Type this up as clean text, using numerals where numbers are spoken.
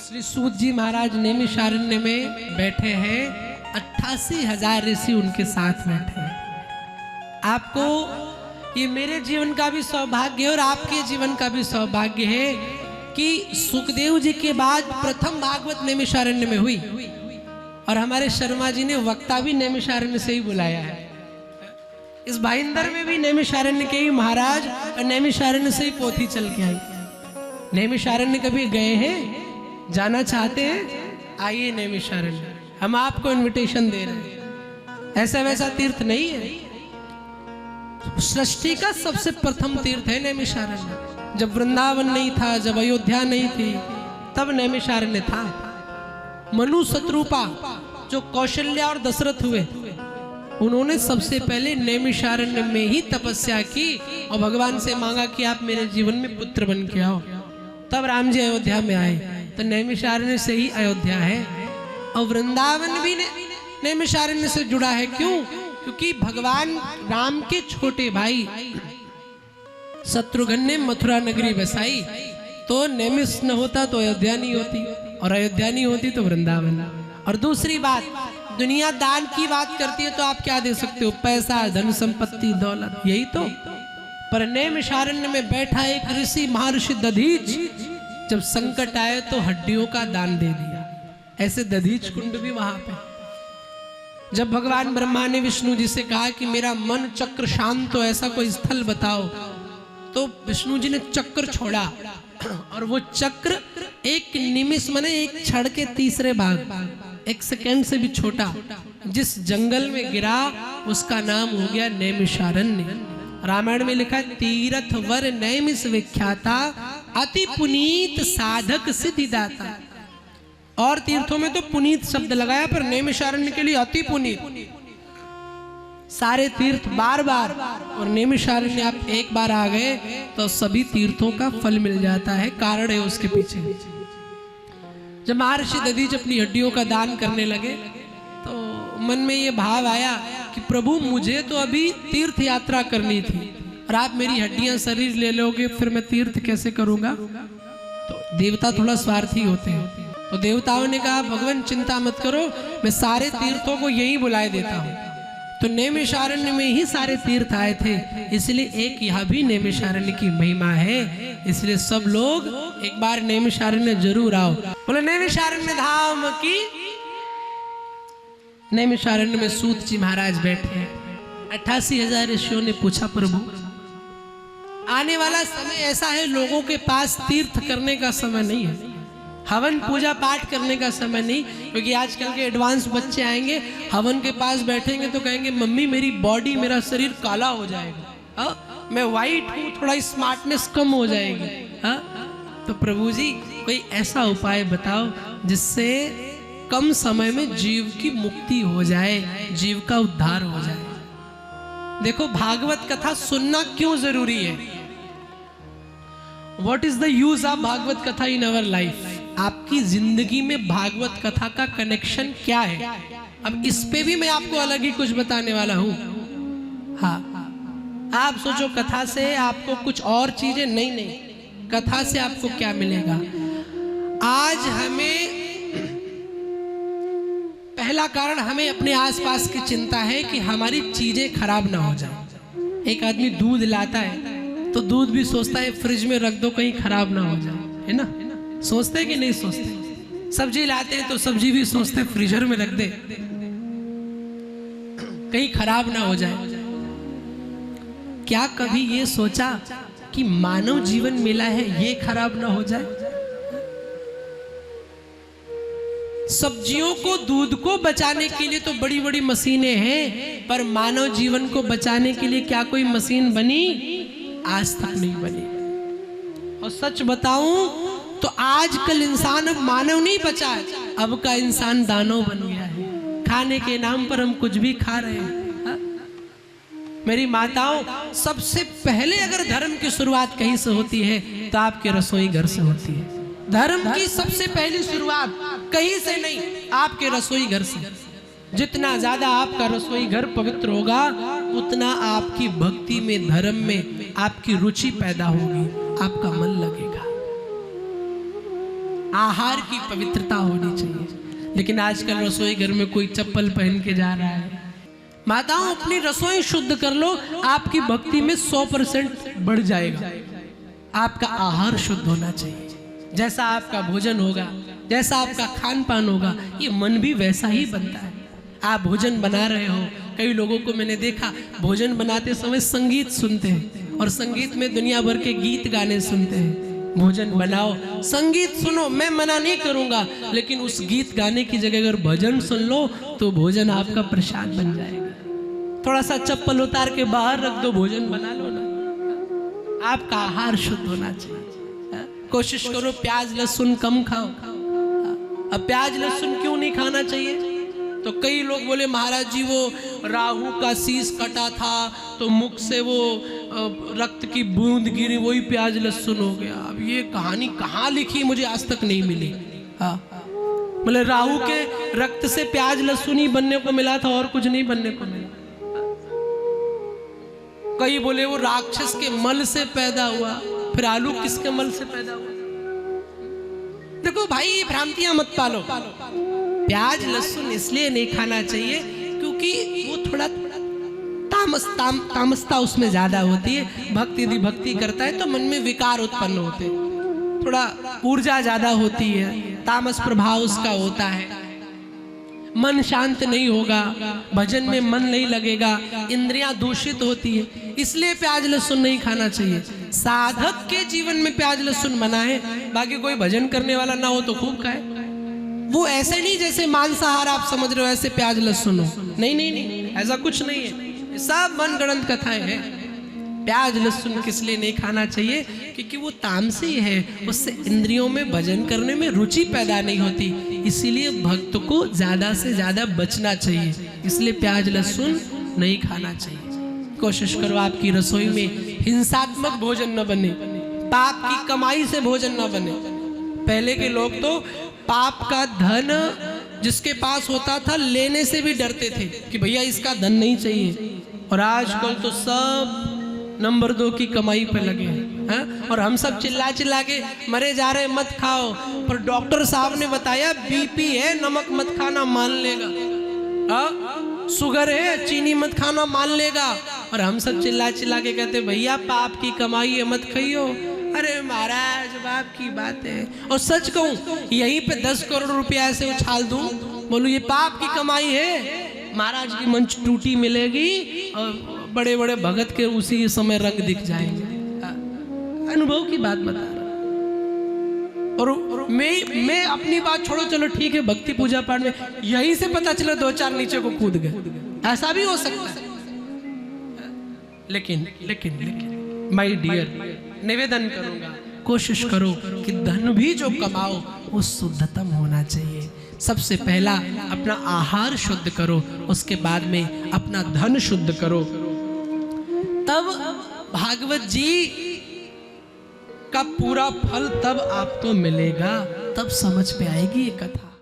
श्री सूत जी महाराज नैमिषारण्य में बैठे हैं, 88,000 ऋषि उनके साथ बैठे हैं। आपको ये मेरे जीवन का भी सौभाग्य है और आपके जीवन का भी सौभाग्य है कि सुखदेव जी के बाद प्रथम भागवत नैमिषारण्य में हुई और हमारे शर्मा जी ने वक्ता भी नैमिषारण्य से ही बुलाया है। इस भाईंदर में भी नैमिषारण्य के ही महाराज और नैमिषारण्य से ही पोथी चल के आई। नैमिषारण्य कभी गए हैं, जाना चाहते हैं, आइए नैमिषारण्य, हम आपको इनविटेशन दे रहे हैं। ऐसा वैसा तीर्थ नहीं है, सृष्टि का सबसे प्रथम तीर्थ है नैमिषारण्य। जब वृंदावन नहीं था, जब अयोध्या नहीं थी, तब नैमिषारण्य था। मनु शत्रुपा जो कौशल्या और दशरथ हुए, उन्होंने सबसे पहले नैमिषारण्य में ही तपस्या की और भगवान से मांगा कि आप मेरे जीवन में पुत्र बन के आओ। तब राम जी अयोध्या में आए, तो नैमिषारण्य से ही अयोध्या है। और वृंदावन भी नैमिषारण्य से जुड़ा है। क्यों? क्योंकि भगवान राम के छोटे भाई शत्रुघ्न ने मथुरा नगरी बसाई, तो नैमिष न होता तो अयोध्या नहीं होती, और अयोध्या नहीं होती तो वृंदावन। और दूसरी बात, दुनिया दान की बात करती है तो आप क्या दे सकते हो? पैसा, धन संपत्ति, दौलत, यही तो। पर नैमिषारण्य में बैठा एक ऋषि महर्षि दधीच, जब संकट आए तो हड्डियों का दान दे दिया। ऐसे दधीच कुंड भी वहां पे। जब भगवान ब्रह्मा ने विष्णु जी से कहा कि मेरा मन चक्र शांत हो, ऐसा कोई स्थल बताओ, तो विष्णु जी ने चक्र छोड़ा और वो चक्र एक निमिष माने एक क्षण के तीसरे भाग, एक सेकेंड से भी छोटा, जिस जंगल में गिरा उसका नाम हो गया नैमिषारण्य। रामायण में लिखा है, तीर्थ वर नैमिष विख्याता, अति पुनीत साधक सिद्धिदाता। और तीर्थों में तो पुनीत शब्द लगाया, पर नैमिषारण्य के लिए अति पुनीत। सारे तीर्थ बार बार, और नैमिषारण्य आप एक बार आ गए तो सभी तीर्थों का फल मिल जाता है। कारण है उसके पीछे। जब महर्षि दधीच अपनी हड्डियों का दान करने लगे तो मन में ये भाव आया कि प्रभु मुझे तो अभी तीर्थ यात्रा करनी थी और आप मेरी हड्डियां शरीर ले लोगे, फिर मैं तीर्थ कैसे करूंगा? तो देवता थोड़ा स्वार्थी होते हैं, तो देवताओं ने कहा भगवान चिंता मत करो, मैं सारे तीर्थों को यही बुलाए देता हूँ। तो नैमिषारण्य में ही सारे तीर्थ आए थे, इसलिए एक यहाँ भी नैमिषारण्य की महिमा है। इसलिए सब लोग एक बार नैमिषारण्य जरूर आओ। बोले नैमिषारण्य धाम की। नैमिषारण्य में सूत जी महाराज बैठे हैं। 88,000 ऋषियों ने पूछा, प्रभु आने वाला समय ऐसा है, लोगों के पास तीर्थ करने का समय नहीं है, हवन पूजा पाठ करने का समय नहीं। क्योंकि आजकल के एडवांस बच्चे आएंगे, हवन के पास बैठेंगे तो कहेंगे मम्मी मेरी बॉडी, मेरा शरीर काला हो जाएगा, मैं वाइट हूँ, थोड़ा स्मार्टनेस कम हो जाएगी। तो प्रभु जी कोई ऐसा उपाय बताओ जिससे कम समय में जीव की मुक्ति हो जाए, जीव का उद्धार हो जाए। देखो भागवत कथा सुनना क्यों जरूरी है? What is the use of Bhagavat कथा in our life? आपकी जिंदगी में भागवत कथा का कनेक्शन क्या है? अब इस पे भी मैं आपको अलग ही कुछ बताने वाला हूं। हाँ, आप सोचो कथा से आपको कुछ और चीजें, नहीं, कथा से आपको क्या मिलेगा? आज हमें पहला कारण, हमें अपने आसपास की चिंता है कि हमारी चीजें खराब ना हो जाए। एक आदमी दूध लाता है तो दूध भी सोचता है फ्रिज में रख दो कहीं खराब ना हो जाए, है ना? सोचते हैं कि नहीं सोचते? सब्जी लाते हैं तो सब्जी भी सोचते हैं फ्रीजर में रख दे कहीं खराब ना हो जाए। क्या कभी ये सोचा कि मानव जीवन मिला है ये खराब ना हो जाए? सब्जियों को, दूध को बचाने के लिए तो बड़ी बड़ी मशीनें हैं, पर मानव जीवन को बचाने के लिए क्या कोई मशीन बनी? आज तक नहीं बनी। और सच बताऊं तो आजकल इंसान अब मानव नहीं बचा है, अब का इंसान दानव बन गया है। खाने के नाम पर हम कुछ भी खा रहे हैं। मेरी माताओं, सबसे पहले अगर धर्म की शुरुआत कहीं से होती है तो आपके रसोई घर से होती है। धर्म की सबसे पहली शुरुआत कहीं से नहीं, आपके रसोई घर से। जितना ज्यादा आपका रसोई घर पवित्र होगा, उतना आपकी भक्ति में, धर्म में आपकी रुचि पैदा होगी, आपका मन लगेगा। आहार की पवित्रता होनी चाहिए। लेकिन आजकल रसोई घर में कोई चप्पल पहन के जा रहा है। माताओं, अपनी रसोई शुद्ध कर लो, आपकी भक्ति में 100% बढ़ जाएगा। आपका आहार शुद्ध होना चाहिए। जैसा आपका भोजन होगा, जैसा आपका खान पान होगा, ये मन भी वैसा ही बनता है। आप भोजन बना रहे हो, कई लोगों को मैंने देखा भोजन बनाते समय संगीत सुनते हैं और संगीत में दुनिया भर के गीत गाने सुनते हैं। भोजन बनाओ, संगीत सुनो, मैं मना नहीं करूंगा, लेकिन उस गीत गाने की जगह अगर भजन सुन लो तो भोजन आपका प्रसाद बन जाएगा। थोड़ा सा चप्पल उतार के बाहर रख दो, भोजन बना लो ना। आपका आहार शुद्ध होना चाहिए। कोशिश करो प्याज लहसुन कम खाओ। अब प्याज लहसुन क्यों नहीं खाना चाहिए? तो कई लोग बोले महाराज जी वो राहु का शीश कटा था तो मुख से वो रक्त की बूंद गिरी, वही प्याज लहसुन हो गया। अब ये कहानी कहाँ लिखी, मुझे आज तक नहीं मिली। हाँ, मतलब राहु के रक्त से प्याज लहसुन ही बनने को मिला था और कुछ नहीं बनने को मिला। कई बोले वो राक्षस के मल से पैदा हुआ, फिर आलू किसके मल से पैदा हुआ? देखो भाई, ये भ्रांतियां मत पालो। प्याज लहसुन इसलिए नहीं खाना चाहिए क्योंकि वो थोड़ा तामसता उसमें ज्यादा होती है। भक्त यदि भक्ति करता है तो मन में विकार उत्पन्न होते हैं, थोड़ा ऊर्जा ज्यादा होती है, तामस प्रभाव उसका होता है, मन शांत नहीं होगा, भजन में मन नहीं लगेगा, इंद्रियां दूषित होती है। इसलिए प्याज लहसुन नहीं खाना चाहिए। साधक के जीवन में प्याज लहसुन मना है, बाकी कोई भजन करने वाला ना हो तो खूब खाए। वो ऐसे नहीं जैसे मांसाहार आप समझ रहे हो ऐसे प्याज लहसुन हो, नहीं नहीं नहीं, ऐसा कुछ नहीं है, सब मनगढ़ंत कथाएं हैं। प्याज लहसुन किस लिए नहीं खाना चाहिए? क्योंकि वो तामसी है, उससे इंद्रियों में भजन करने में रुचि पैदा नहीं होती, इसीलिए भक्त को ज्यादा से ज्यादा बचना चाहिए। इसलिए प्याज लहसुन नहीं खाना चाहिए। कोशिश करो आपकी रसोई में हिंसात्मक भोजन न बने, पाप की कमाई से भोजन न बने। पहले के लोग तो पाप का धन जिसके पास होता था लेने से भी डरते थे कि भैया इसका धन नहीं चाहिए। और आजकल तो सब नंबर 2 की कमाई पे लगे हैं और हम सब चिल्ला चिल्ला के मरे जा रहे, मत खाओ। पर डॉक्टर साहब ने बताया बीपी है, नमक मत खाना, मान लेगा। शुगर है, चीनी मत खाना, मान लेगा। और हम सब चिल्ला चिल्ला के कहते भैया पाप की कमाई है, मत खाइयो। अरे महाराज, बाप की बात है। और सच कहूं, यहीं पे 10 करोड़ रुपया ऐसे उछाल दूं, बोलूं ये पाप की कमाई है, महाराज की मंच टूटी मिलेगी और बड़े बड़े भगत के उसी समय रंग दिख जाएंगे। अनुभव की बात बता रहा। और मैं अपनी बात छोड़ो, चलो ठीक है, भक्ति पूजा पाठ में यहीं से पता चला 2-4 नीचे को कूद गए, ऐसा भी हो सकता है। लेकिन माय डियर, निवेदन करूंगा, कोशिश करो कि धन भी जो कमाओ वो शुद्धतम होना चाहिए। सबसे पहला अपना आहार शुद्ध करो, उसके बाद में अपना धन शुद्ध करो, तब भागवत जी का पूरा फल तब आपको मिलेगा, तब समझ में आएगी ये कथा।